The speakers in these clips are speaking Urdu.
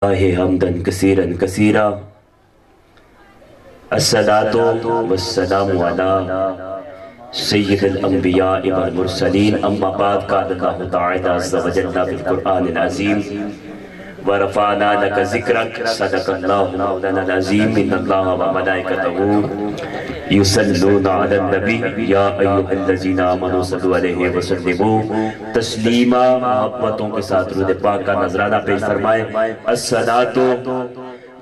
حمدن کثیرن کثیرا الصلاة والسلام علی سید الانبیاء والمرسلین اما بعد قال اللہ تعالی عز و جل بالقرآن العظیم ورفعنا لك ذکرک صدق اللہ مولانا العظیم ان اللہ وملائکتہ یصلون علی النبی یا ایہا الذین آمنوا صلوا علیہ وسلموا تسلیما محبتوں کے ساتھ درود پاک کا نذرانہ پیش فرمائے الصلاة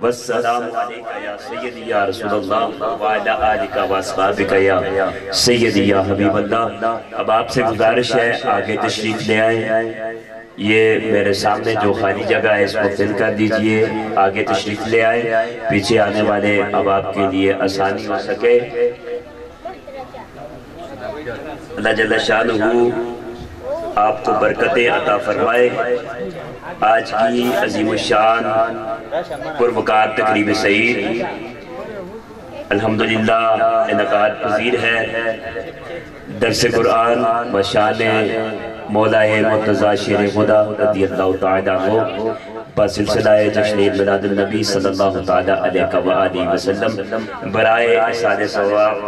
والسلام علیکہ یا سیدی یا رسول اللہ وعلی آلکہ واصحابکہ یا سیدی یا حبیب اللہ۔ اب آپ سے گزارش ہے آگے تشریف لے آئیں، یہ میرے سامنے جو خالی جگہ ہے اس کو فل کر دیجئے، آگے تشریف لے آئیں، پیچھے آنے والے اب آپ کے لیے آسانی ہو سکے۔ اللہ جل شانہ آپ کو برکتیں عطا فرمائے۔ آج کی عظیم الشان پروقار تقریب سعید الحمدللہ انعقاد پذیر ہے۔ درس قرآن بشان مولا مرتضی شیر خدا رضی اللہ تعالیٰ عنہ بسلسلہ جشن میلاد النبی صلی اللہ تعالیٰ علیہ وآلہ وسلم برائے احسان ثواب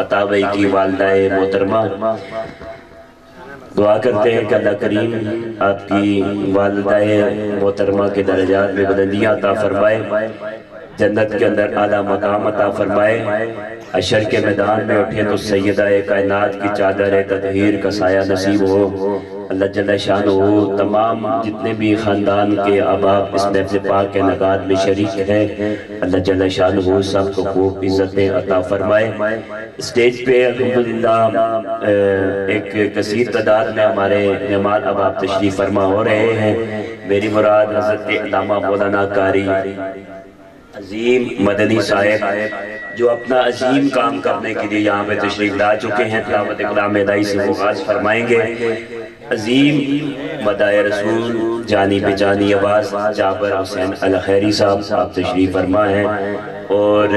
عطا کی والدہ محترمہ، دعا کرتے ہیں کہ اللہ کریم آپ کی والدہ محترمہ کے درجات میں بلندیاں عطا فرمائے، جنت کے اندر اعلیٰ مقام عطا فرمائے، حشر کے میدان میں اٹھے تو سیدہ کائنات کی چادر تطہیر کا سایہ نصیب ہو۔ اللہ جل شانہ تمام جتنے بھی خاندان کے احباب اس محفل پاک کے انعقاد میں شریک ہیں، اللہ جل شانہ سب کو خوب عزتیں عطا فرمائے۔ اسٹیج پہ الحمدللہ ایک کثیر تعداد میں ہمارے مہمان احباب تشریف فرما ہو رہے ہیں۔ میری مراد حضرت علامہ مولانا قاری عظیم مدنی صاحب جو اپنا عظیم کام کرنے کے لیے یہاں پہ تشریف لا چکے ہیں، تلاوت کلام الہی سے آغاز فرمائیں گے۔ عظیم مداح رسول جانی بے جانی آواز جابر حسین الخیری صاحب آپ تشریف فرما ہیں، اور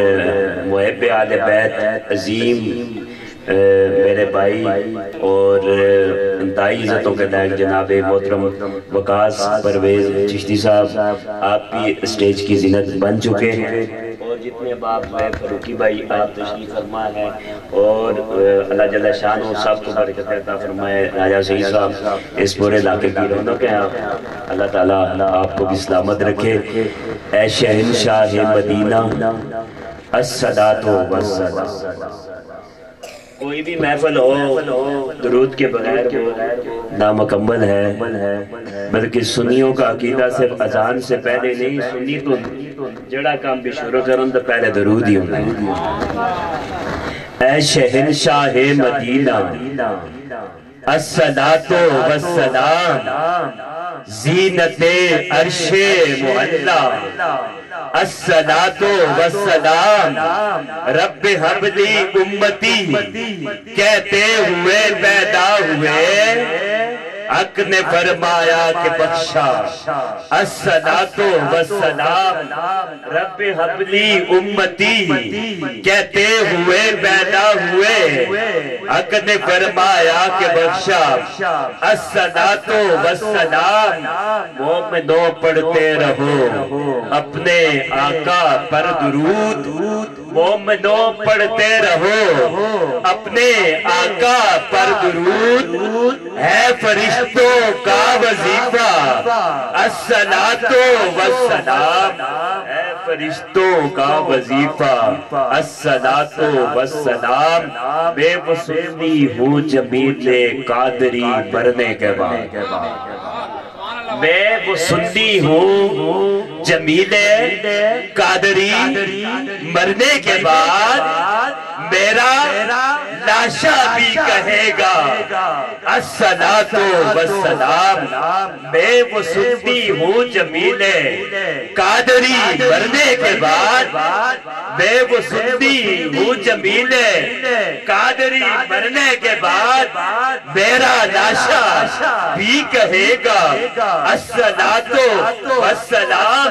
محب آل بیت عظیم میرے بھائی اور انتہائی عزتوں کے لائق جناب محترم وقاص پرویز چشتی صاحب آپ بھی اسٹیج کی زینت بن چکے ہیں، اور جتنے باپ ہیں فروقی بھائی آپ تشریف فرما ہے، اور اللہ جل شانہ سب کو برکت عطا فرمائے۔ راجہ سعید صاحب اس پورے علاقے کی رونق ہیں، اللہ تعالیٰ آپ کو بھی سلامت رکھے۔ اے شہنشاہ مدینہ الصلاۃ والسلام۔ کوئی بھی محفل ہو درود کے بغیر نامکمل ہے، بلکہ سنیوں کا عقیدہ صرف اذان سے پہلے نہیں، سنی تو جڑا کام بھی شروع کرن تو پہلے درود ہی ہونا ہے۔ اے شہنشاہ مدینہ الصلاۃ والسلام، زینت عرش معلا الصلاۃ والسلام، رب حب لی امتی کہتے ہوئے پیدا ہوئے، حق نے فرمایا کہ بخشا الصلاۃ والسلام، رب حب لی امتی کہتے ہوئے پیدا ہوئے، حق نے فرمایا کہ بخشا الصلاۃ والسلام۔ مومنوں پڑھتے رہو اپنے آقا پر درود، مومنوں پڑھتے رہو اپنے آقا پر درود، ہے فرشتوں کا وظیفہ الصلاۃ والسلام، ہے فرشتوں کا وظیفہ الصلاۃ والسلام۔ میں وہ سنی ہوں جمیل قادری مرنے کے بعد، میں وہ سنی ہوں جمیل قادری مرنے کے بعد، میرا لاشا بھی کہے گا الصلاۃ والسلام۔ میں وہ سنی ہوں جمیل قادری مرنے کے بعد، میں وہ سنی ہوں جمیل قادری مرنے کے بعد، میرا لاشا بھی کہے گا الصلاۃ والسلام۔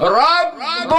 رب